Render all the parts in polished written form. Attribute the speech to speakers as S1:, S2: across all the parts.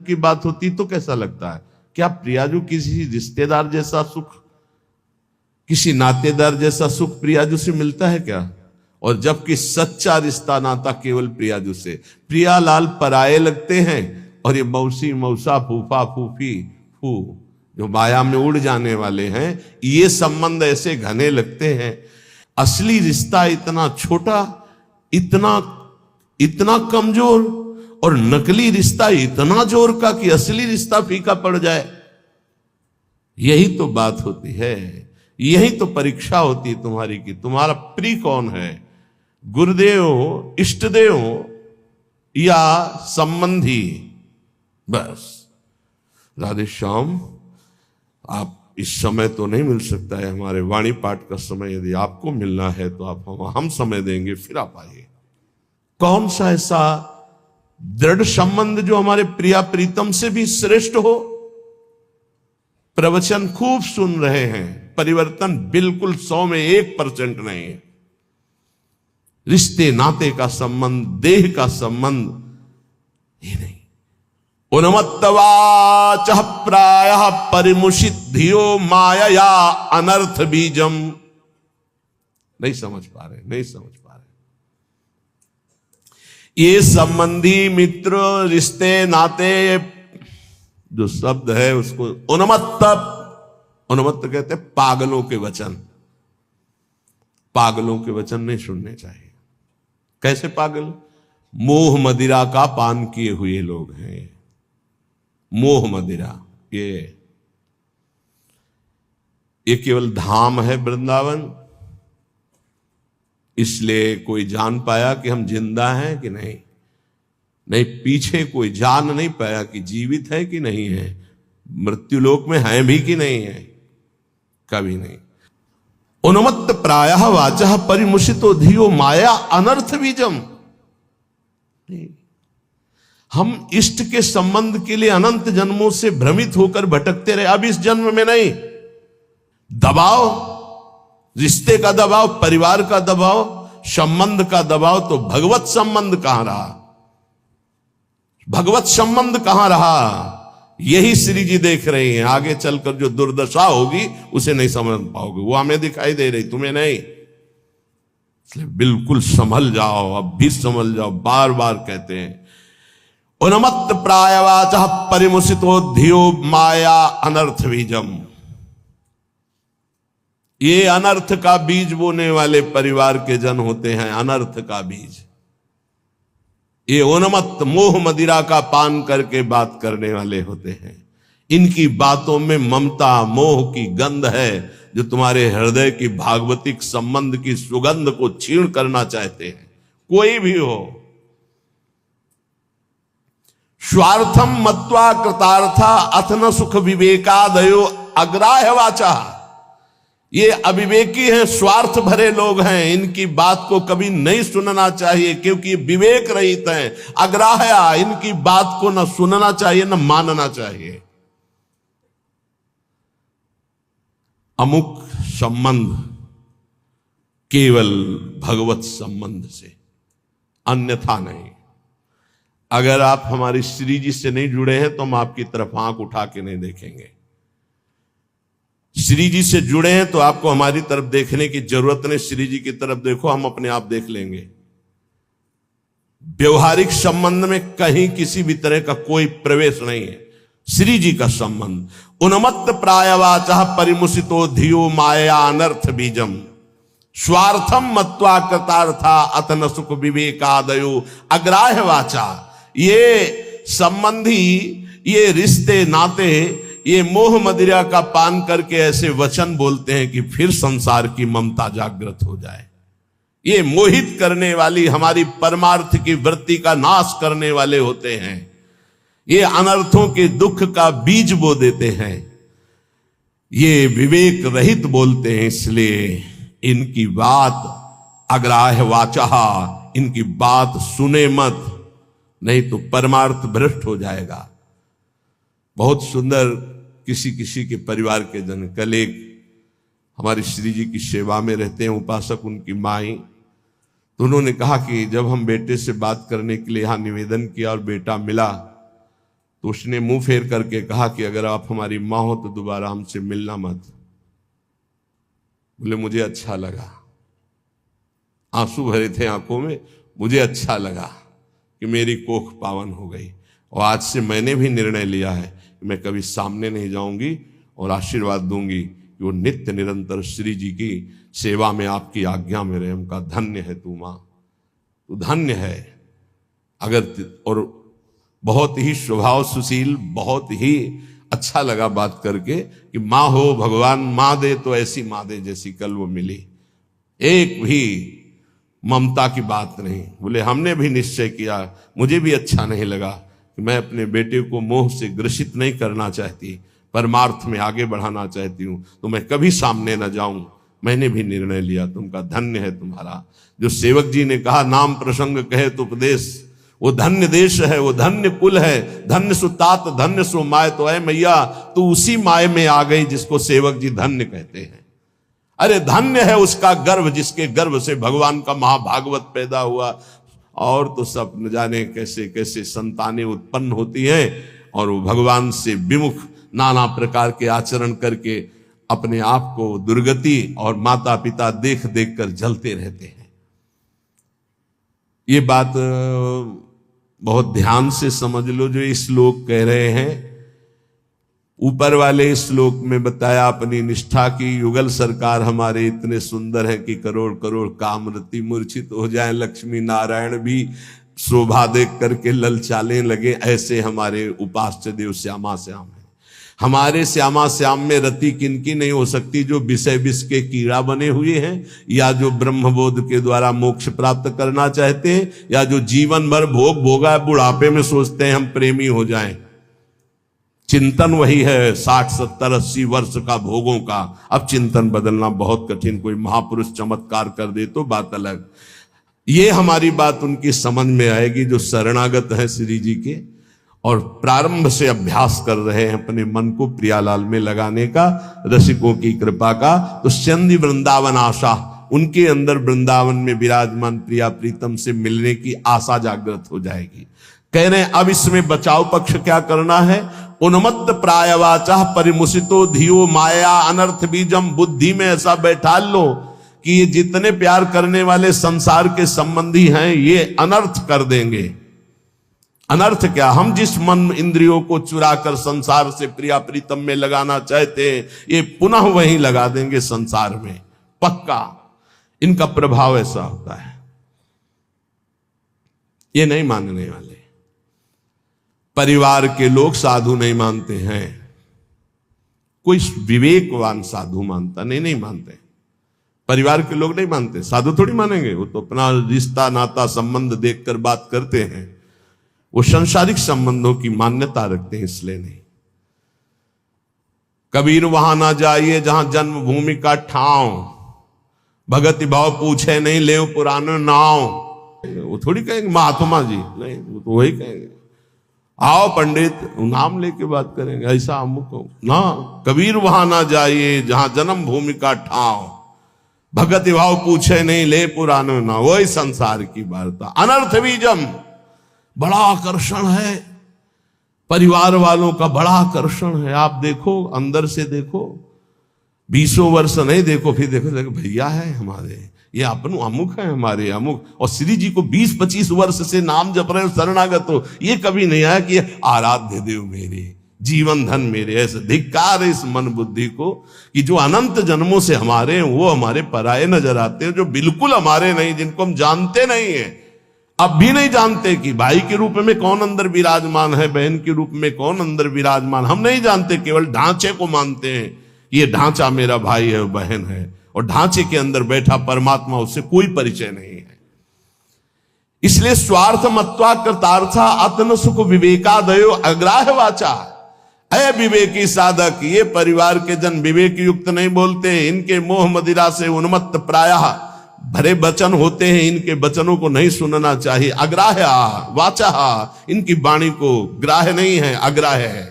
S1: की बात होती तो कैसा लगता है? क्या प्रियाजू किसी रिश्तेदार जैसा सुख, किसी नातेदार जैसा सुख प्रियाजू से मिलता है क्या? और जबकि सच्चा रिश्ता नाता केवल प्रियाजू से। प्रियालाल पराये लगते हैं और ये मौसी मौसा फूफा फूफी फू जो माया में उड़ जाने वाले हैं, ये संबंध ऐसे घने लगते हैं। असली रिश्ता इतना छोटा, इतना इतना कमजोर, और नकली रिश्ता इतना जोर का कि असली रिश्ता फीका पड़ जाए। यही तो बात होती है, यही तो परीक्षा होती है तुम्हारी कि तुम्हारा प्रिय कौन है, गुरुदेव, इष्टदेव या संबंधी। बस। राधे श्याम, आप इस समय तो नहीं मिल सकता है हमारे वाणी पाठ का समय, यदि आपको मिलना है तो आप हम समय देंगे, फिर आप आइए। कौन सा ऐसा दृढ़ संबंध जो हमारे प्रिया प्रीतम से भी श्रेष्ठ हो? प्रवचन खूब सुन रहे हैं, परिवर्तन बिल्कुल 100 में 1% नहीं है। रिश्ते नाते का संबंध, देह का संबंध ये नहीं। उन्मत्तवाचः प्रायः परिमुषित धियो मायया अनर्थ बीजम। नहीं समझ पा रहे, नहीं समझ पा रहे। ये संबंधी, मित्र, रिश्ते, नाते जो शब्द है उसको उन्मत्त, उन्मत्त कहते हैं पागलों के वचन। पागलों के वचन नहीं सुनने चाहिए। कैसे पागल? मोह मदिरा का पान किए हुए लोग हैं। मोह मदिरा, ये केवल धाम है वृंदावन, इसलिए कोई जान पाया कि हम जिंदा हैं कि नहीं। नहीं, पीछे कोई जान नहीं पाया कि जीवित है कि नहीं है, मृत्युलोक में है भी कि नहीं है, कभी नहीं। उन्मत्त प्रायः वाचः परिमुषितो धियो माया अनर्थ बीजम। हम इष्ट के संबंध के लिए अनंत जन्मों से भ्रमित होकर भटकते रहे। अब इस जन्म में नहीं, दबाव, रिश्ते का दबाव, परिवार का दबाव, संबंध का दबाव, तो भगवत संबंध कहां रहा? भगवत संबंध कहां रहा? यही श्री जी देख रहे हैं। आगे चलकर जो दुर्दशा होगी उसे नहीं समझ पाओगे, वो हमें दिखाई दे रही, तुम्हें नहीं। इसलिए बिल्कुल संभल जाओ, अब भी संभल जाओ। बार बार कहते हैं उन्मत्त प्रायवाचः परिमुषितो धियो माया अनर्थ बीजम। ये अनर्थ का बीज बोने वाले परिवार के जन होते हैं, अनर्थ का बीज। ये उन्मत्त मोह मदिरा का पान करके बात करने वाले होते हैं। इनकी बातों में ममता मोह की गंध है, जो तुम्हारे हृदय की भागवतिक संबंध की सुगंध को छीण करना चाहते हैं। कोई भी हो। स्वार्थम मत्वा कृतार्था अथ न सुख विवेकादयो अग्राह्य वाचा। ये अविवेकी हैं, स्वार्थ भरे लोग हैं, इनकी बात को कभी नहीं सुनना चाहिए, क्योंकि विवेक रहित हैं। अग्राह्य, इनकी बात को न सुनना चाहिए न मानना चाहिए। अमुक संबंध केवल भगवत संबंध से, अन्यथा नहीं। अगर आप हमारी श्री जी से नहीं जुड़े हैं तो हम आपकी तरफ आंख उठा के नहीं देखेंगे। श्री जी से जुड़े हैं तो आपको हमारी तरफ देखने की जरूरत नहीं। श्री जी की तरफ देखो, हम अपने आप देख लेंगे। व्यवहारिक संबंध में कहीं किसी भी तरह का कोई प्रवेश नहीं है। श्री जी का संबंध उन्मत्त प्रायवाचः परिमुषितो धियो माया अनर्थ बीजम स्वार्थम मत्वा कृतार्था अथ न सुख विवेकादयो अग्राह्य वाचा। ये संबंधी, ये रिश्ते नाते, ये मोह मदिरा का पान करके ऐसे वचन बोलते हैं कि फिर संसार की ममता जागृत हो जाए। ये मोहित करने वाली, हमारी परमार्थ की वृत्ति का नाश करने वाले होते हैं। ये अनर्थों के दुख का बीज बो देते हैं। ये विवेक रहित बोलते हैं, इसलिए इनकी बात अग्राह्य वाचा, इनकी बात सुने मत, नहीं तो परमार्थ भ्रष्ट हो जाएगा। बहुत सुंदर किसी किसी के परिवार के जन, कल एक हमारी श्री जी की सेवा में रहते हैं उपासक, उनकी माई, तो उन्होंने कहा कि जब हम बेटे से बात करने के लिए यहां निवेदन किया और बेटा मिला, तो उसने मुंह फेर करके कहा कि अगर आप हमारी मां हो तो दोबारा हमसे मिलना मत। बोले मुझे अच्छा लगा, आंसू भरे थे आंखों में, मुझे अच्छा लगा कि मेरी कोख पावन हो गई। और आज से मैंने भी निर्णय लिया है कि मैं कभी सामने नहीं जाऊंगी और आशीर्वाद दूंगी कि वो नित्य निरंतर श्री जी की सेवा में आपकी आज्ञा में रहे। उनका धन्य है तू मां, तू धन्य है। और बहुत ही स्वभाव सुशील, बहुत ही अच्छा लगा बात करके कि माँ हो भगवान, माँ दे तो ऐसी माँ दे जैसी कल वो मिली, एक भी ममता की बात नहीं। बोले हमने भी निश्चय किया, मुझे भी अच्छा नहीं लगा कि मैं अपने बेटे को मोह से ग्रसित नहीं करना चाहती, परमार्थ में आगे बढ़ाना चाहती हूँ, तो मैं कभी सामने न जाऊं। मैंने भी निर्णय लिया, तुमका धन्य है तुम्हारा। जो सेवक जी ने कहा नाम प्रसंग कहे तो उपदेश, वो धन्य देश है, वो धन्य कुल है, धन्य सुतात धन्य सो माय। तो ऐ मैया तू उसी माय में आ गई जिसको सेवक जी धन्य कहते हैं। अरे धन्य है उसका गर्भ जिसके गर्भ से भगवान का महाभागवत पैदा हुआ। और तो सब न जाने कैसे कैसे संतानें उत्पन्न होती हैं और वो भगवान से विमुख नाना प्रकार के आचरण करके अपने आप को दुर्गति और माता पिता देख देख कर जलते रहते हैं। ये बात बहुत ध्यान से समझ लो जो इस श्लोक कह रहे हैं। ऊपर वाले श्लोक में बताया अपनी निष्ठा की युगल सरकार हमारे इतने सुंदर हैं कि करोड़ करोड़ कामरति मूर्छित हो जाए, लक्ष्मी नारायण भी शोभा देख करके ललचाने लगे, ऐसे हमारे उपास्य देव श्यामा श्याम है। हमारे श्यामा श्याम में रति किनकी नहीं हो सकती, जो विषय विष के कीड़ा बने हुए हैं, या जो ब्रह्मबोध के द्वारा मोक्ष प्राप्त करना चाहते हैं, या जो जीवन भर भोग भोगा बुढ़ापे में सोचते हैं हम प्रेमी हो जाएं। चिंतन वही है 60 70 80 वर्ष का भोगों का। अब चिंतन बदलना बहुत कठिन, कोई महापुरुष चमत्कार कर दे तो बात अलग। ये हमारी बात उनकी समझ में आएगी जो शरणागत है श्री जी के और प्रारंभ से अभ्यास कर रहे हैं अपने मन को प्रियालाल में लगाने का, रसिकों की कृपा का। तो चंदी वृंदावन आशा, उनके अंदर वृंदावन में विराजमान प्रिया प्रीतम से मिलने की आशा जागृत हो जाएगी। कह रहे हैं अब इसमें बचाव पक्ष क्या करना है। उन्मत्त प्रायवाचा परिमुसितो धियो माया अनर्थ बीजम, बुद्धि में ऐसा बैठा लो कि ये जितने प्यार करने वाले संसार के संबंधी हैं ये अनर्थ कर देंगे। अनर्थ क्या, हम जिस मन इंद्रियों को चुरा कर संसार से प्रिया प्रीतम में लगाना चाहते हैं ये पुनः वहीं लगा देंगे संसार में, पक्का। इनका प्रभाव ऐसा होता है, ये नहीं मानने वाले। परिवार के लोग साधु नहीं मानते हैं, कोई विवेकवान साधु मानता नहीं मानते। परिवार के लोग नहीं मानते, साधु थोड़ी मानेंगे, वो तो अपना रिश्ता नाता संबंध देखकर बात करते हैं, वो सांसारिक संबंधों की मान्यता रखते हैं, इसलिए नहीं। कबीर वहां ना जाइए जहां जन्मभूमि का ठाव, भगति भाव पूछे नहीं ले पुराने नाव। वो थोड़ी कहेंगे महात्मा जी, नहीं, वो तो वही कहेंगे आओ पंडित, नाम लेके बात करेंगे, ऐसा अमुक ना। कबीर वहां ना जाइए जहां जन्म भूमि का ठाव, भगति भाव पूछे नहीं ले पुराने ना। वही संसार की वार्ता। अनर्थ बीजम, बड़ा आकर्षण है परिवार वालों का, बड़ा आकर्षण है। आप देखो, अंदर से देखो, 20 वर्ष नहीं देखो, फिर देखो भैया है हमारे, ये अपन अमुक है हमारे अमुक। और श्री जी को 20-25 वर्ष से नाम जप रहे हो, शरणागत हो, ये कभी नहीं आया कि आराध्य देव मेरे, जीवन धन मेरे। ऐसे धिक्कार है इस मन बुद्धि को कि जो अनंत जन्मों से हमारे हैं वो हमारे पराये नजर आते हैं, जो बिल्कुल हमारे नहीं, जिनको हम जानते नहीं है, अब भी नहीं जानते कि भाई के रूप में कौन अंदर विराजमान है, बहन के रूप में कौन अंदर विराजमान, हम नहीं जानते, केवल ढांचे को मानते हैं। ये ढांचा मेरा भाई है, बहन है, और ढांचे के अंदर बैठा परमात्मा, उससे कोई परिचय नहीं है। इसलिए स्वार्थ मत्वा कृतार्था आत्म सुख विवेकादयो अग्राह्य वाचा। अय विवेकी साधक, ये परिवार के जन विवेक युक्त नहीं बोलते, इनके मोह मदिरा से उन्मत्त प्रायः भरे वचन होते हैं, इनके वचनों को नहीं सुनना चाहिए। अग्राह्य वाचा, इनकी वाणी को ग्राह्य नहीं है, अग्राह्य है।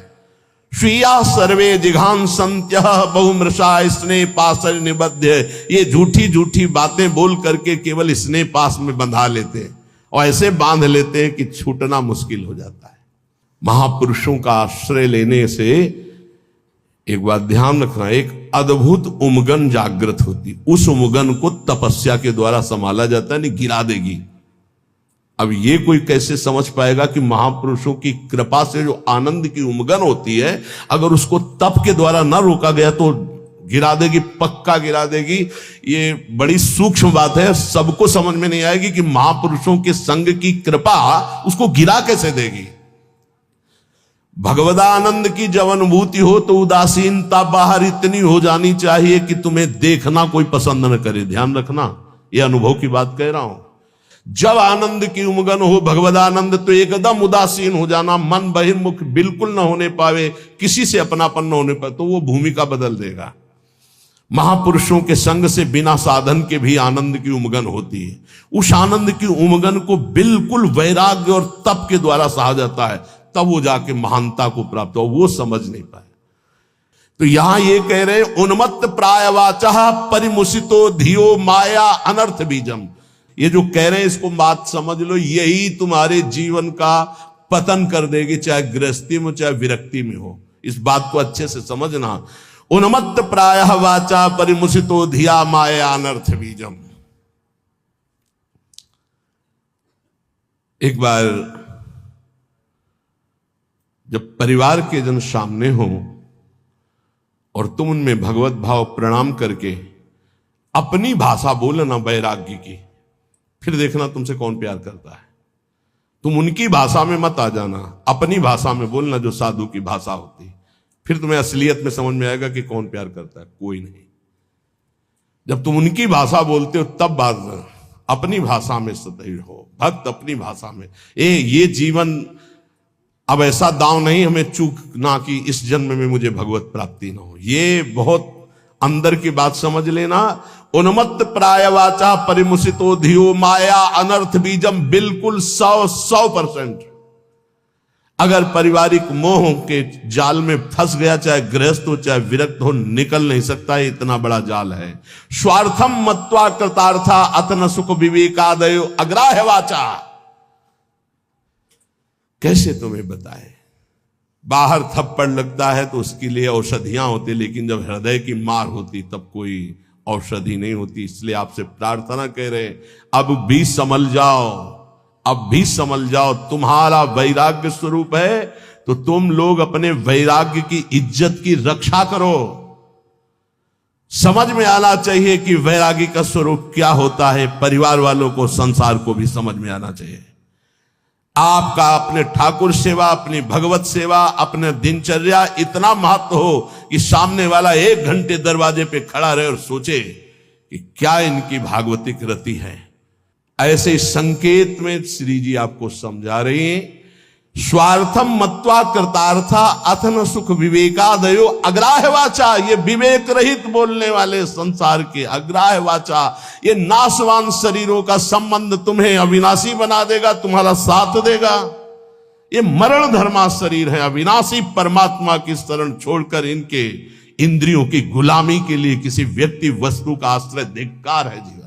S1: स्वीया सर्वे जिघान संत्य बहुमृषा स्नेह पास निबद्ध। ये झूठी झूठी बातें बोल करके केवल स्नेह पास में बंधा लेते हैं, और ऐसे बांध लेते हैं कि छूटना मुश्किल हो जाता है। महापुरुषों का आश्रय लेने से एक बात ध्यान रखना, एक अद्भुत उमगन जागृत होती, उस उमगन को तपस्या के द्वारा संभाला जाता है, नहीं गिरा देगी। अब ये कोई कैसे समझ पाएगा कि महापुरुषों की कृपा से जो आनंद की उमगन होती है, अगर उसको तप के द्वारा न रोका गया तो गिरा देगी, पक्का गिरा देगी। ये बड़ी सूक्ष्म बात है, सबको समझ में नहीं आएगी कि महापुरुषों के संग की कृपा उसको गिरा कैसे देगी। भगवदानंद की जब अनुभूति हो तो उदासीनता बाहर इतनी हो जानी चाहिए कि तुम्हें देखना कोई पसंद न करे। ध्यान रखना, यह अनुभव की बात कह रहा हूं। जब आनंद की उमगन हो भगवदानंद तो एकदम उदासीन हो जाना, मन बहिर्मुख बिल्कुल न होने पावे, किसी से अपनापन न होने पाए, तो वो भूमिका बदल देगा। महापुरुषों के संग से बिना साधन के भी आनंद की उमगन होती है। उस आनंद की उमगन को बिल्कुल वैराग्य और तप के द्वारा सहा जाता है, तब वो जाके महानता को प्राप्त हो। वो समझ नहीं पाए तो यहां ये कह रहे उन्मत्त प्रायवाचा परिमुसितो धियो माया अनर्थ बीजम। ये जो कह रहे हैं इसको बात समझ लो, यही तुम्हारे जीवन का पतन कर देगी, चाहे गृहस्थी में चाहे विरक्ति में हो। इस बात को अच्छे से समझना। उन्मत्त प्राय वाचा परिमुसितो धिया माया अनर्थ बीजम। एक बार जब परिवार के जन सामने हो और तुम उनमें भगवत भाव प्रणाम करके अपनी भाषा बोलना वैराग्य की, फिर देखना तुमसे कौन प्यार करता है। तुम उनकी भाषा में मत आ जाना, अपनी भाषा में बोलना जो साधु की भाषा होती है, फिर तुम्हें असलियत में समझ में आएगा कि कौन प्यार करता है। कोई नहीं। जब तुम उनकी भाषा बोलते हो तब बात अपनी भाषा में सदैव हो, भक्त अपनी भाषा में। ये जीवन अब ऐसा दांव नहीं हमें चूकना कि इस जन्म में मुझे भगवत प्राप्ति ना हो। ये बहुत अंदर की बात समझ लेना। उन्मत्त प्रायवाचा परिमुसितो धियो माया अनर्थ बीजम, बिल्कुल 100%। अगर पारिवारिक मोह के जाल में फंस गया, चाहे गृहस्थ हो चाहे विरक्त हो, निकल नहीं सकता। इतना बड़ा जाल है। स्वार्थम मत्वा कृतार्था अतन सुख विवेकादयो अग्राह्य वाचा। कैसे तुम्हें बताए, बाहर थप्पड़ लगता है तो उसके लिए औषधियां होती, लेकिन जब हृदय की मार होती तब कोई औषधि नहीं होती। इसलिए आपसे प्रार्थना कह रहे हैं, अब भी संभल जाओ, अब भी संभल जाओ। तुम्हारा वैराग्य स्वरूप है तो तुम लोग अपने वैराग्य की इज्जत की रक्षा करो। समझ में आना चाहिए कि वैराग्य का स्वरूप क्या होता है। परिवार वालों को, संसार को भी समझ में आना चाहिए। आपका अपने ठाकुर सेवा, अपनी भगवत सेवा, अपने दिनचर्या इतना महत्व हो कि सामने वाला 1 घंटे दरवाजे पे खड़ा रहे और सोचे कि क्या इनकी भागवतिक रति है। ऐसे संकेत में श्री जी आपको समझा रही हैं। स्वार्थम मत्वा कृतार्था अथन सुख विवेकादयो अग्राह्य वाचा। ये विवेक रहित बोलने वाले संसार के अग्राह्य वाचा, ये नाशवान शरीरों का संबंध तुम्हें अविनाशी बना देगा, तुम्हारा साथ देगा। ये मरण धर्मा शरीर है। अविनाशी परमात्मा की शरण छोड़कर इनके इंद्रियों की गुलामी के लिए किसी व्यक्ति वस्तु का आश्रय धिक्कार है जीवन।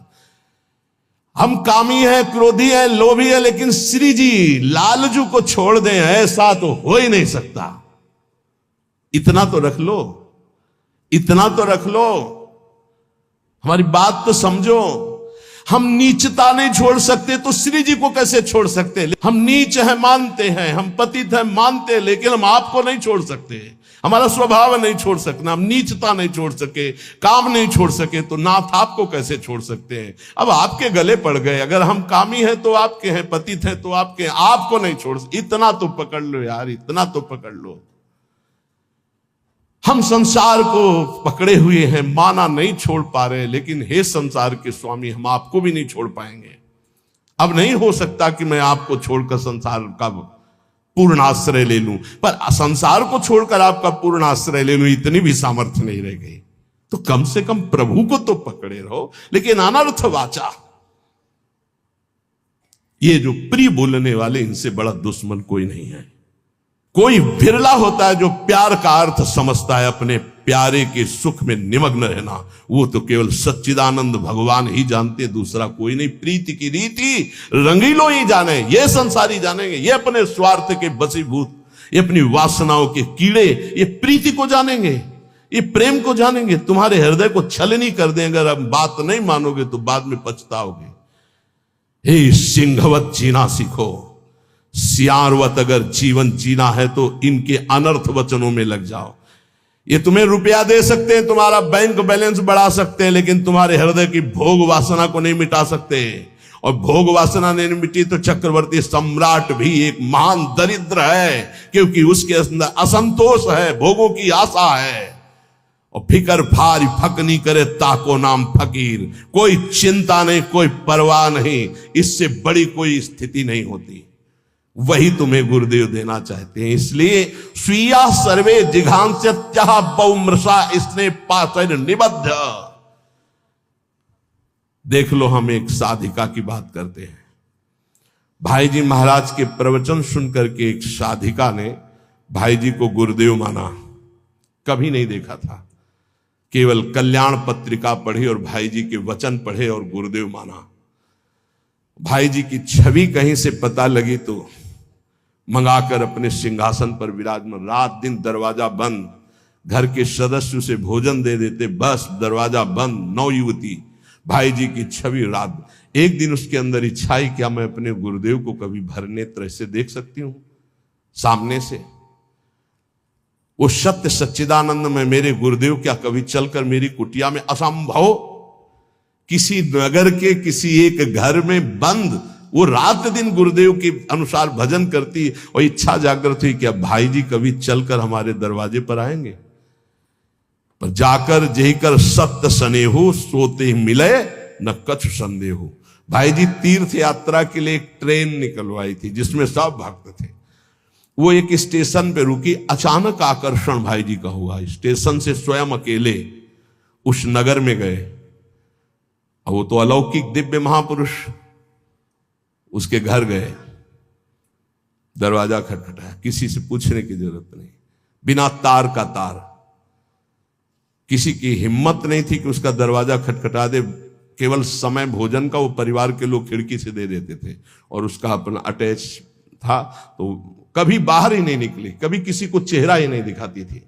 S1: हम कामी है, क्रोधी है, लोभी है, लेकिन श्री जी लालजू को छोड़ दें, ऐसा तो हो ही नहीं सकता। इतना तो रख लो, इतना तो रख लो। हमारी बात तो समझो। हम नीचता नहीं छोड़ सकते तो श्री जी को कैसे छोड़ सकते। हम नीच है मानते हैं, हम पतित है मानते हैं, लेकिन हम आपको नहीं छोड़ सकते। हमारा स्वभाव नहीं छोड़ सकना। हम नीचता नहीं छोड़ सके, काम नहीं छोड़ सके, तो नाथ आपको कैसे छोड़ सकते हैं। अब आपके गले पड़ गए। अगर हम कामी हैं तो आपके हैं, पतित हैं तो आपके हैं, आपको नहीं छोड़। इतना तो पकड़ लो यार, इतना तो पकड़ लो। हम संसार को पकड़े हुए हैं, माना नहीं छोड़ पा रहे, लेकिन हे संसार के स्वामी, हम आपको भी नहीं छोड़ पाएंगे। अब नहीं हो सकता कि मैं आपको छोड़कर संसार का पूर्ण आश्रय ले लूं, पर संसार को छोड़कर आपका पूर्ण आश्रय ले लूं, इतनी भी सामर्थ्य नहीं रह गई। तो कम से कम प्रभु को तो पकड़े रहो। लेकिन अनर्थ वाचा, ये जो प्रिय बोलने वाले, इनसे बड़ा दुश्मन कोई नहीं है। कोई बिरला होता है जो प्यार का अर्थ समझता है, अपने प्यारे के सुख में निमग्न रहना। वो तो केवल सच्चिदानंद भगवान ही जानते, दूसरा कोई नहीं। प्रीति की रीति रंगीलो ही जाने, ये संसारी जानेंगे। ये अपने स्वार्थ के बसीभूत, ये अपनी वासनाओं के कीड़े, ये प्रीति को जानेंगे, ये प्रेम को जानेंगे। तुम्हारे हृदय को छलनी कर दें, अगर अब बात नहीं मानोगे तो बाद में पछताओगे। हे सिंहवत जीना सीखो, सियारवत अगर जीवन जीना है तो इनके अनर्थ वचनों में लग जाओ। ये तुम्हें रुपया दे सकते हैं, तुम्हारा बैंक बैलेंस बढ़ा सकते हैं, लेकिन तुम्हारे हृदय की भोग वासना को नहीं मिटा सकते। और भोग वासना नहीं मिटी तो चक्रवर्ती सम्राट भी एक महान दरिद्र है, क्योंकि उसके अंदर असंतोष है, भोगों की आशा है। और फिकर भारी फकनी करे ताको नाम फकीर, कोई चिंता नहीं, कोई परवाह नहीं, इससे बड़ी कोई स्थिति नहीं होती। वही तुम्हें गुरुदेव देना चाहते हैं। इसलिए स्वीया सर्वे जिघांस्यत्यः बहुमृषा स्नेह पाशैर निबद्ध। देख लो, हम एक साधिका की बात करते हैं। भाई जी महाराज के प्रवचन सुनकर के एक साधिका ने भाई जी को गुरुदेव माना। कभी नहीं देखा था, केवल कल्याण पत्रिका पढ़ी और भाई जी के वचन पढ़े और गुरुदेव माना। भाई जी की छवि कहीं से पता लगी तो मंगाकर अपने सिंहासन पर विराजमान, रात दिन दरवाजा बंद, घर के सदस्य उसे भोजन दे देते, बस दरवाजा बंद। नौ युवती, भाई जी की छवि रात। एक दिन उसके अंदर इच्छा ही, क्या मैं अपने गुरुदेव को कभी भर नेत्र से देख सकती हूं सामने से? वो सत्य सच्चिदानंद में मेरे गुरुदेव क्या कभी चलकर मेरी कुटिया में? असंभव। किसी नगर के किसी एक घर में बंद वो रात दिन गुरुदेव के अनुसार भजन करती, और इच्छा जागृत हुई कि अब भाई जी कभी चलकर हमारे दरवाजे पर आएंगे। पर जाकर जही कर सत्य स्नेहु, सोते ही मिले न कछु संदेहु। भाई जी तीर्थ यात्रा के लिए एक ट्रेन निकलवाई थी जिसमें सब भक्त थे। वो एक स्टेशन पे रुकी, अचानक आकर्षण भाई जी का हुआ। स्टेशन से स्वयं अकेले उस नगर में गए। और वो तो अलौकिक दिव्य महापुरुष, उसके घर गए, दरवाजा खटखटाया, किसी से पूछने की जरूरत नहीं, बिना तार का तार। किसी की हिम्मत नहीं थी कि उसका दरवाजा खटखटा दे। केवल समय भोजन का वो परिवार के लोग खिड़की से दे देते थे, और उसका अपना अटैच था, तो कभी बाहर ही नहीं निकली, कभी किसी को चेहरा ही नहीं दिखाती थी।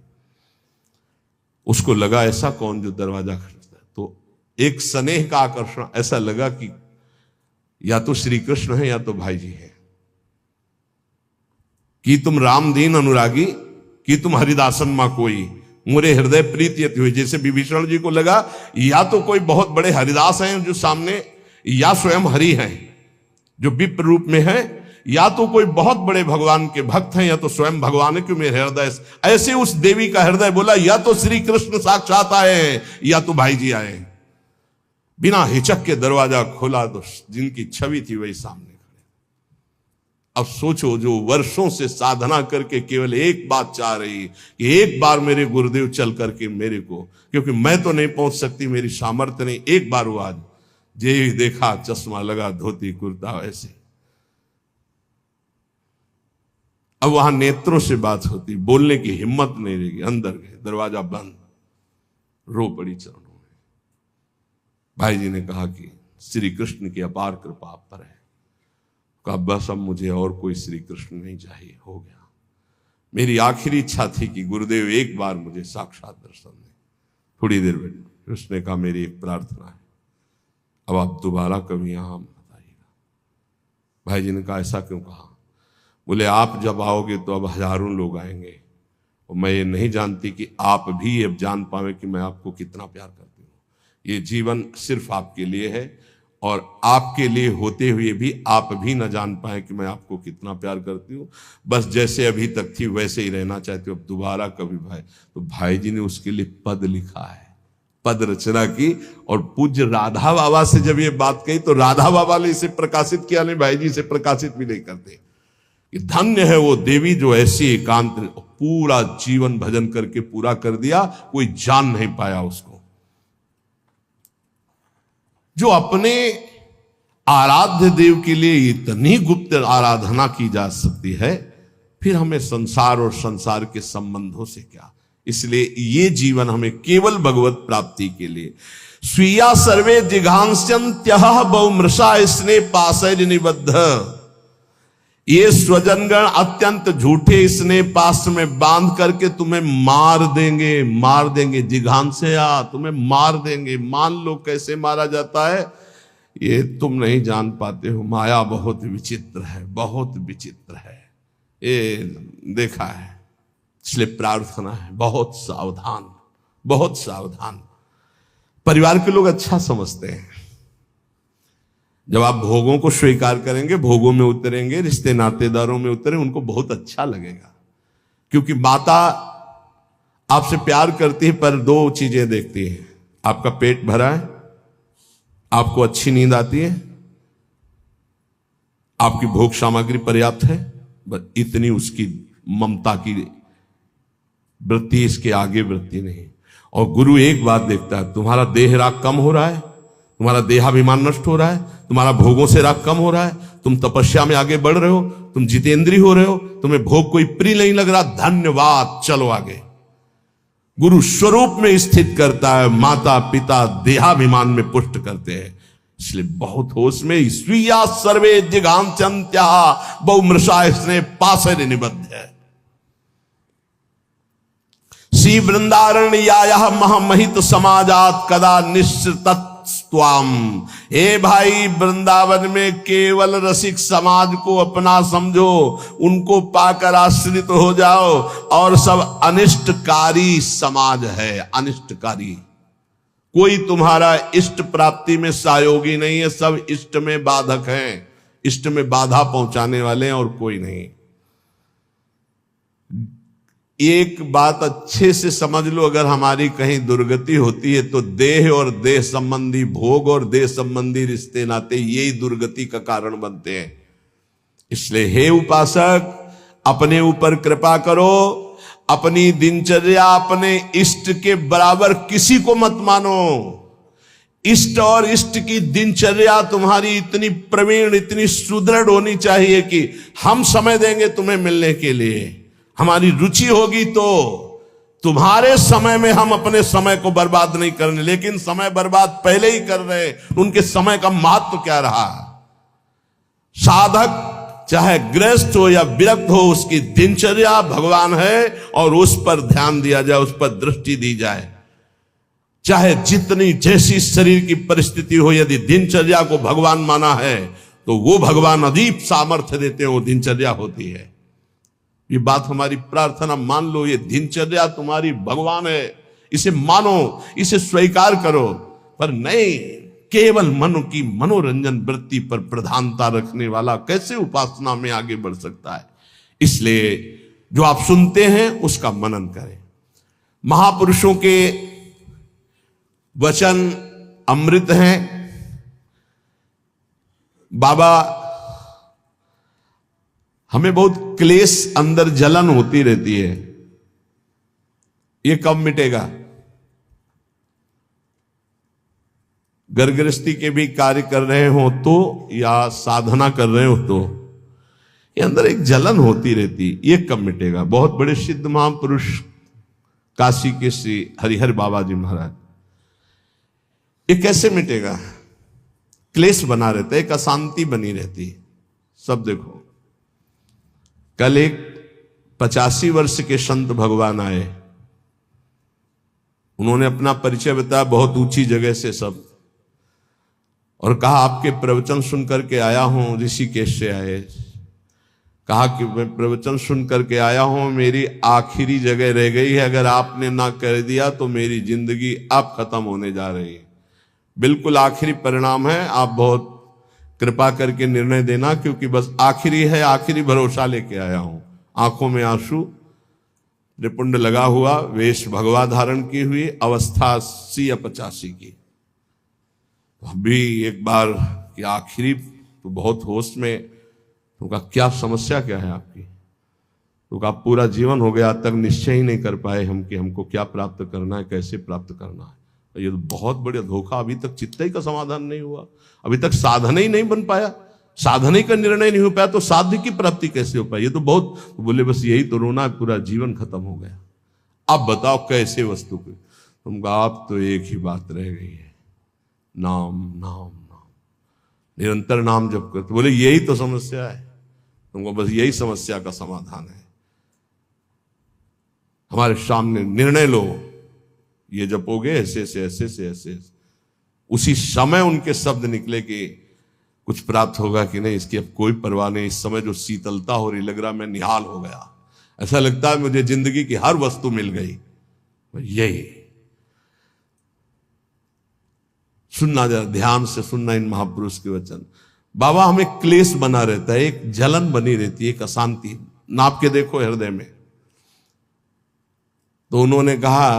S1: उसको लगा ऐसा कौन जो दरवाजा खटखटाता है? तो एक स्नेह का आकर्षण, ऐसा लगा कि या तो श्री कृष्ण है या तो भाई जी है। कि तुम राम दीन अनुरागी, कि तुम हरिदासन मां कोई, मोरे हृदय प्रीति अति हुई। जैसे विभीषण जी को लगा या तो कोई बहुत बड़े हरिदास हैं जो सामने, या स्वयं हरि हैं जो विप्र रूप में है, या तो कोई बहुत बड़े भगवान के भक्त हैं, या तो स्वयं भगवान है कि मेरे हृदय। ऐसे उस देवी का हृदय बोला या तो श्री कृष्ण साक्षात आए हैं या तो भाई जी आए हैं। बिना हिचक के दरवाजा खोला तो जिनकी छवि थी वही सामने खड़े। अब सोचो, जो वर्षों से साधना करके केवल एक बात चाह रही कि एक बार मेरे गुरुदेव चल करके मेरे को, क्योंकि मैं तो नहीं पहुंच सकती, मेरी सामर्थ्य नहीं, एक बार वो आज जे देखा चश्मा लगा, धोती कुर्ता ऐसे। अब वहां नेत्रों से बात होती, बोलने की हिम्मत नहीं रहेगी। अंदर गए, दरवाजा बंद, रो पड़ी चरणों में। भाई जी ने कहा कि श्री कृष्ण की अपार कृपा आप पर है। कहा बस अब मुझे और कोई श्री कृष्ण नहीं चाहिए, हो गया। मेरी आखिरी इच्छा थी कि गुरुदेव एक बार मुझे साक्षात दर्शन दें। थोड़ी देर बैठे, उसने कहा मेरी एक प्रार्थना है, अब आप दोबारा कभी यहां बताइएगा। भाई जी ने कहा ऐसा क्यों कहा? बोले आप जब आओगे तो अब हजारों लोग आएंगे, और मैं ये नहीं जानती कि आप भी अब जान पावे कि मैं आपको कितना प्यार करती हूँ। ये जीवन सिर्फ आपके लिए है, और आपके लिए होते हुए भी आप भी न जान पाए कि मैं आपको कितना प्यार करती हूँ। बस जैसे अभी तक थी वैसे ही रहना चाहती हूँ, अब दोबारा कभी भाई। तो भाई जी ने उसके लिए पद लिखा है, पद रचना की। और पूज्य राधा बाबा से जब ये बात कही तो राधा बाबा ने इसे प्रकाशित किया, नहीं भाई जी इसे प्रकाशित भी नहीं करते। कि धन्य है वो देवी जो ऐसी एकांत पूरा जीवन भजन करके पूरा कर दिया, कोई जान नहीं पाया उसको। जो अपने आराध्य देव के लिए इतनी गुप्त आराधना की जा सकती है, फिर हमें संसार और संसार के संबंधों से क्या? इसलिए ये जीवन हमें केवल भगवत प्राप्ति के लिए। स्वीया सर्वे जिघांस्यन्त्यः बहुमृषा स्नेह पाशैर निबद्ध। ये स्वजनगण अत्यंत झूठे स्नेह पास में बांध करके तुम्हें मार देंगे जिघांसेया, तुम्हें मार देंगे। मान लो कैसे मारा जाता है, ये तुम नहीं जान पाते हो। माया बहुत विचित्र है, बहुत विचित्र है, ये देखा है। इसलिए प्रार्थना है बहुत सावधान, बहुत सावधान। परिवार के लोग अच्छा समझते हैं, जब आप भोगों को स्वीकार करेंगे, भोगों में उतरेंगे, रिश्ते नातेदारों में उतरें, उनको बहुत अच्छा लगेगा। क्योंकि माता आपसे प्यार करती है, पर दो चीजें देखती है, आपका पेट भरा है, आपको अच्छी नींद आती है, आपकी भोग सामग्री पर्याप्त है, बस इतनी उसकी ममता की वृत्ति, इसके आगे वृत्ति नहीं। और गुरु एक बात देखता है, तुम्हारा देह राग कम हो रहा है, तुम्हारा देहाभिमान नष्ट हो रहा है, तुम्हारा भोगों से राग कम हो रहा है, तुम तपस्या में आगे बढ़ रहे हो, तुम जितेंद्री हो रहे हो, तुम्हें भोग कोई प्रिय नहीं लग रहा, धन्यवाद, चलो आगे। गुरु स्वरूप में स्थित करता है, माता पिता देहाभिमान में पुष्ट करते हैं। इसलिए बहुत होश में स्वीया सर्वे जिघांस्यन्त्या बहुमृषा स्नेह पाशर निबद्ध है। श्री वृंदारण्यायः महामहित समाजात कदा निश्चितत्वाम। हे भाई, वृंदावन में केवल रसिक समाज को अपना समझो, उनको पाकर आश्रित हो जाओ, और सब अनिष्टकारी समाज है, अनिष्टकारी। कोई तुम्हारा इष्ट प्राप्ति में सहयोगी नहीं है, सब इष्ट में बाधक हैं, इष्ट में बाधा पहुंचाने वाले हैं, और कोई नहीं। एक बात अच्छे से समझ लो, अगर हमारी कहीं दुर्गति होती है तो देह और देह संबंधी भोग और देह संबंधी रिश्ते नाते यही दुर्गति का कारण बनते हैं। इसलिए हे उपासक, अपने ऊपर कृपा करो, अपनी दिनचर्या अपने इष्ट के बराबर किसी को मत मानो। इष्ट और इष्ट की दिनचर्या तुम्हारी इतनी प्रवीण, इतनी सुदृढ़ होनी चाहिए कि हम समय देंगे तुम्हें मिलने के लिए, हमारी रुचि होगी तो। तुम्हारे समय में हम अपने समय को बर्बाद नहीं करने, लेकिन समय बर्बाद पहले ही कर रहे, उनके समय का महत्व क्या रहा। साधक चाहे गृहस्थ हो या विरक्त हो, उसकी दिनचर्या भगवान है, और उस पर ध्यान दिया जाए, उस पर दृष्टि दी जाए। चाहे जितनी जैसी शरीर की परिस्थिति हो, यदि दिनचर्या को भगवान माना है तो वो भगवान अदीप सामर्थ्य देते हैं, वो दिनचर्या होती है। ये बात हमारी प्रार्थना मान लो, ये दिनचर्या तुम्हारी भगवान है, इसे मानो, इसे स्वीकार करो। पर नहीं, केवल मन की मनोरंजन वृत्ति पर प्रधानता रखने वाला कैसे उपासना में आगे बढ़ सकता है। इसलिए जो आप सुनते हैं उसका मनन करें। महापुरुषों के वचन अमृत हैं। बाबा, हमें बहुत क्लेश, अंदर जलन होती रहती है, ये कब मिटेगा? गृहस्थी के भी कार्य कर रहे हो तो, या साधना कर रहे हो तो, ये अंदर एक जलन होती रहती, ये कब मिटेगा? बहुत बड़े सिद्ध महापुरुष काशी के श्री हरिहर बाबा जी महाराज, ये कैसे मिटेगा? क्लेश बना रहता है, एक अशांति बनी रहती। सब देखो, कल एक 85 वर्ष के संत भगवान आए, उन्होंने अपना परिचय बताया बहुत ऊंची जगह से सब, और कहा आपके प्रवचन सुन करके आया हूं, ऋषिकेश से आए। कहा कि मैं प्रवचन सुन करके आया हूं, मेरी आखिरी जगह रह गई है, अगर आपने ना कर दिया तो मेरी जिंदगी अब खत्म होने जा रही है। बिल्कुल आखिरी परिणाम है, आप बहुत कृपा करके निर्णय देना, क्योंकि बस आखिरी है, आखिरी भरोसा लेके आया हूं। आंखों में आंसू, त्रिपुंड लगा हुआ, वेश भगवा धारण की हुई, अवस्था 80 या 85 की। अभी एक बार कि आखिरी तो बहुत होश में, तो कहा क्या समस्या क्या है आपकी? तो कहा पूरा जीवन हो गया, आज तक निश्चय ही नहीं कर पाए हम कि हमको क्या प्राप्त करना है, कैसे प्राप्त करना है। ये तो बहुत बड़ा धोखा, अभी तक चित्त ही का समाधान नहीं हुआ, अभी तक साधन ही नहीं बन पाया, साधन ही का निर्णय नहीं हो पाया, तो साध्य की प्राप्ति कैसे हो पाई? ये तो बहुत, बोले बस यही तो रोना, पूरा जीवन खत्म हो गया। अब बताओ कैसे वस्तु को? तुम कहा आप तो एक ही बात रह गई है, नाम नाम नाम, निरंतर नाम जप करते। बोले यही तो समस्या है। तुमको बस यही समस्या का समाधान है। हमारे सामने निर्णय लो, ये जपोगे ऐसे ऐसे ऐसे से ऐसे, उसी समय उनके शब्द निकले कि कुछ प्राप्त होगा कि नहीं इसकी अब कोई परवाह नहीं। इस समय जो शीतलता हो रही, लग रहा मैं निहाल हो गया, ऐसा लगता है मुझे जिंदगी की हर वस्तु मिल गई। यही सुनना, जरा ध्यान से सुनना इन महापुरुष के वचन। बाबा, हमें क्लेश बना रहता है, एक जलन बनी रहती है, एक अशांति, नाप के देखो हृदय में। तो उन्होंने कहा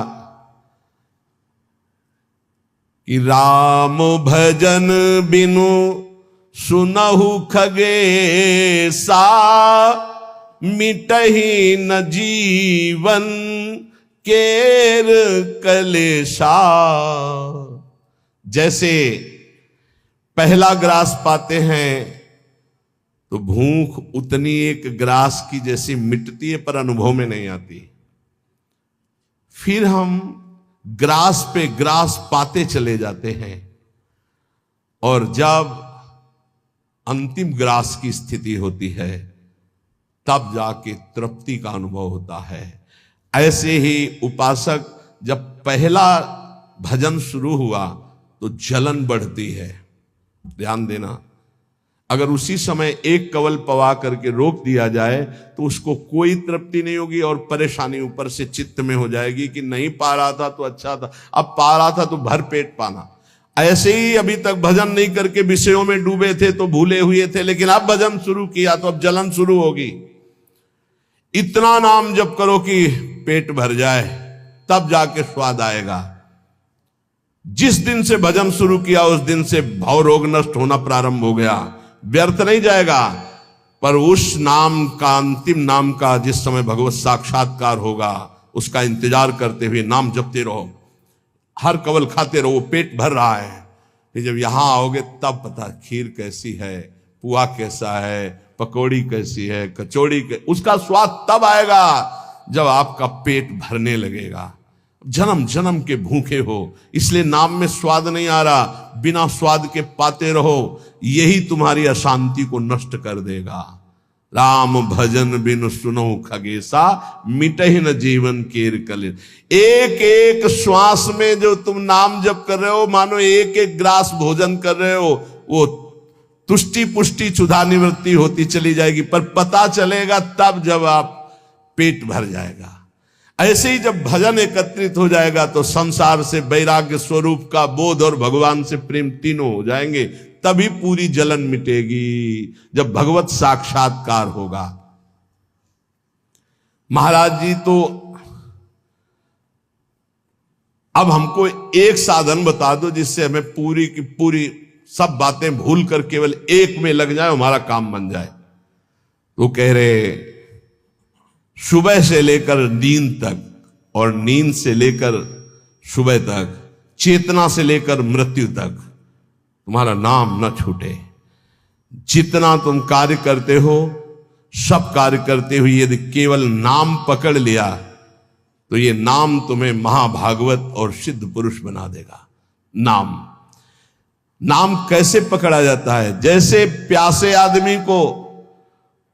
S1: कि राम भजन बिनु सुनहु खगेसा, मिटहि न जीवन केर कलेशा। जैसे पहला ग्रास पाते हैं तो भूख उतनी एक ग्रास की जैसी मिटती है, पर अनुभव में नहीं आती। फिर हम ग्रास पे ग्रास पाते चले जाते हैं, और जब अंतिम ग्रास की स्थिति होती है तब जाके तृप्ति का अनुभव होता है। ऐसे ही उपासक, जब पहला भजन शुरू हुआ तो जलन बढ़ती है। ध्यान देना, अगर उसी समय एक कवल पवा करके रोक दिया जाए तो उसको कोई तृप्ति नहीं होगी और परेशानी ऊपर से चित्त में हो जाएगी कि नहीं पा रहा था तो अच्छा था, अब पा रहा था तो भर पेट पाना। ऐसे ही अभी तक भजन नहीं करके विषयों में डूबे थे तो भूले हुए थे, लेकिन अब भजन शुरू किया तो अब जलन शुरू होगी। इतना नाम जप करो कि पेट भर जाए, तब जाके स्वाद आएगा। जिस दिन से भजन शुरू किया उस दिन से भाव रोग नष्ट होना प्रारंभ हो गया। व्यर्थ नहीं जाएगा, पर उस नाम का, अंतिम नाम का, जिस समय भगवत साक्षात्कार होगा उसका इंतजार करते हुए नाम जपते रहो, हर कवल खाते रहो, पेट भर रहा है। फिर जब यहां आओगे तब पता खीर कैसी है, पुआ कैसा है, पकौड़ी कैसी है, कचौड़ी उसका स्वाद तब आएगा जब आपका पेट भरने लगेगा। जन्म जन्म के भूखे हो, इसलिए नाम में स्वाद नहीं आ रहा, बिना स्वाद के पाते रहो, यही तुम्हारी अशांति को नष्ट कर देगा। राम भजन बिनु सुनो खगेसा, मिटहि न जीवन केर कलेश। एक एक श्वास में जो तुम नाम जप कर रहे हो, मानो एक एक ग्रास भोजन कर रहे हो, वो तुष्टि पुष्टि क्षुधा निवृत्ति होती चली जाएगी, पर पता चलेगा तब जब आप पेट भर जाएगा। ऐसे ही जब भजन एकत्रित हो जाएगा तो संसार से वैराग्य स्वरूप का बोध और भगवान से प्रेम तीनों हो जाएंगे, तभी पूरी जलन मिटेगी, जब भगवत साक्षात्कार होगा। महाराज जी तो अब हमको एक साधन बता दो जिससे हमें पूरी की पूरी सब बातें भूल कर केवल एक में लग जाए, हमारा काम बन जाए। तो कह रहे सुबह से लेकर नींद तक और नींद से लेकर सुबह तक, चेतना से लेकर मृत्यु तक तुम्हारा नाम न छूटे। जितना तुम कार्य करते हो, सब कार्य करते हुए यदि केवल नाम पकड़ लिया तो ये नाम तुम्हें महाभागवत और सिद्ध पुरुष बना देगा। नाम कैसे पकड़ा जाता है? जैसे प्यासे आदमी को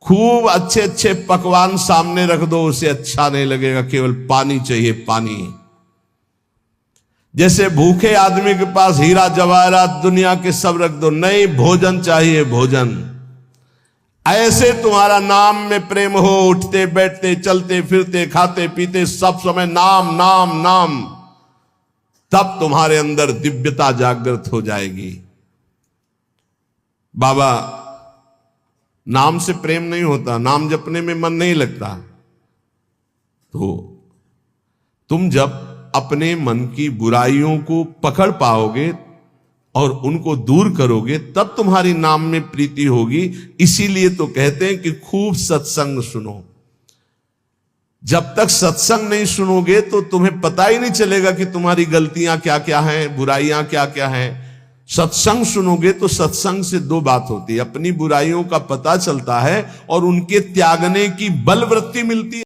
S1: खूब अच्छे अच्छे पकवान सामने रख दो, उसे अच्छा नहीं लगेगा, केवल पानी चाहिए, पानी। जैसे भूखे आदमी के पास हीरा जवाहरात दुनिया के सब रख दो, नहीं, भोजन चाहिए, भोजन। ऐसे तुम्हारा नाम में प्रेम हो, उठते बैठते चलते फिरते खाते पीते सब समय नाम नाम नाम, तब तुम्हारे अंदर दिव्यता जागृत हो जाएगी। बाबा, नाम से प्रेम नहीं होता, नाम जपने में मन नहीं लगता, तो तुम जब अपने मन की बुराइयों को पकड़ पाओगे और उनको दूर करोगे, तब तुम्हारी नाम में प्रीति होगी। इसीलिए तो कहते हैं कि खूब सत्संग सुनो। जब तक सत्संग नहीं सुनोगे तो तुम्हें पता ही नहीं चलेगा कि तुम्हारी गलतियां क्या क्या हैं, बुराइयां क्या क्या हैं। सत्संग सुनोगे तो सत्संग से दो बात होती है, अपनी बुराइयों का पता चलता है और उनके त्यागने की बलवृत्ति मिलती है।